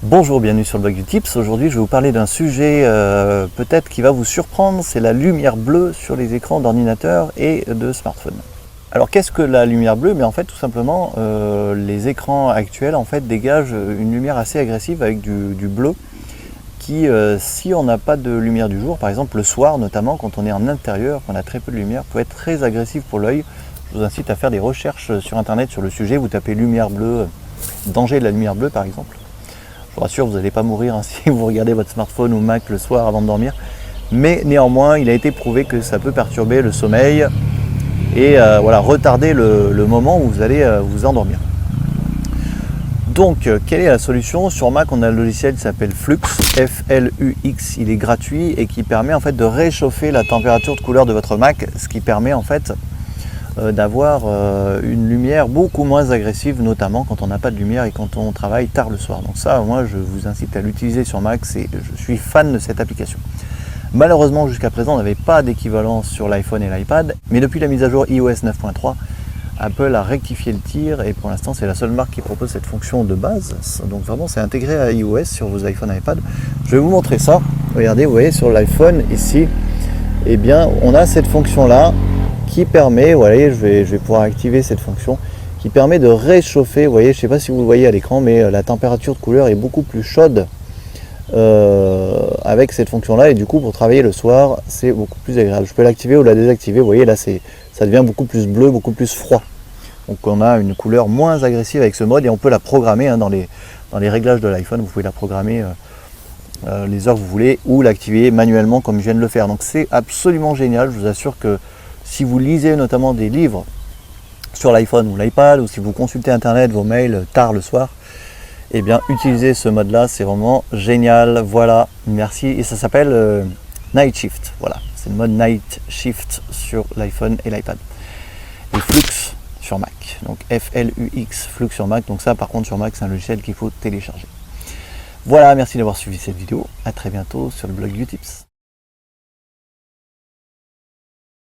Bonjour, bienvenue sur le blog Utips. Aujourd'hui je vais vous parler d'un sujet peut-être qui va vous surprendre, c'est la lumière bleue sur les écrans d'ordinateur et de smartphone. Alors qu'est-ce que la lumière bleue? En fait tout simplement les écrans actuels en fait dégagent une lumière assez agressive avec du bleu qui si on n'a pas de lumière du jour, par exemple le soir notamment quand on est en intérieur, qu'on a très peu de lumière, peut être très agressif pour l'œil. Je vous incite à faire des recherches sur internet sur le sujet, vous tapez lumière bleue, danger de la lumière bleue par exemple. Je vous rassure, vous n'allez pas mourir si vous regardez votre smartphone ou Mac le soir avant de dormir. Mais néanmoins, il a été prouvé que ça peut perturber le sommeil et retarder le moment où vous allez vous endormir. Donc, quelle est la solution? Sur Mac, on a le logiciel qui s'appelle Flux, F-L-U-X. Il est gratuit et qui permet en fait de réchauffer la température de couleur de votre Mac, ce qui permet en fait d'avoir une lumière beaucoup moins agressive, notamment quand on n'a pas de lumière et quand on travaille tard le soir. Donc ça, moi je vous incite à l'utiliser sur Mac, je suis fan de cette application. Malheureusement jusqu'à présent on n'avait pas d'équivalence sur l'iPhone et l'iPad, mais depuis la mise à jour iOS 9.3, Apple a rectifié le tir et pour l'instant c'est la seule marque qui propose cette fonction de base. Donc vraiment c'est intégré à iOS sur vos iPhone et iPad. Je vais vous montrer ça. Regardez, vous voyez sur l'iPhone ici, eh bien on a cette fonction là qui permet, vous voyez, je vais pouvoir activer cette fonction qui permet de réchauffer, vous voyez, je ne sais pas si vous le voyez à l'écran, mais la température de couleur est beaucoup plus chaude avec cette fonction là et du coup pour travailler le soir c'est beaucoup plus agréable. Je peux l'activer ou la désactiver, vous voyez là ça devient beaucoup plus bleu, beaucoup plus froid. Donc on a une couleur moins agressive avec ce mode et on peut la programmer dans les réglages de l'iPhone, vous pouvez la programmer les heures que vous voulez ou l'activer manuellement comme je viens de le faire. Donc c'est absolument génial, je vous assure que si vous lisez notamment des livres sur l'iPhone ou l'iPad, ou si vous consultez internet, vos mails tard le soir, eh bien utilisez ce mode là, c'est vraiment génial. Voilà, merci. Et ça s'appelle Night Shift, voilà, c'est le mode Night Shift sur l'iPhone et l'iPad. Et Flux sur Mac, donc F-L-U-X, Flux sur Mac, donc ça par contre sur Mac c'est un logiciel qu'il faut télécharger. Voilà, merci d'avoir suivi cette vidéo, à très bientôt sur le blog Utips.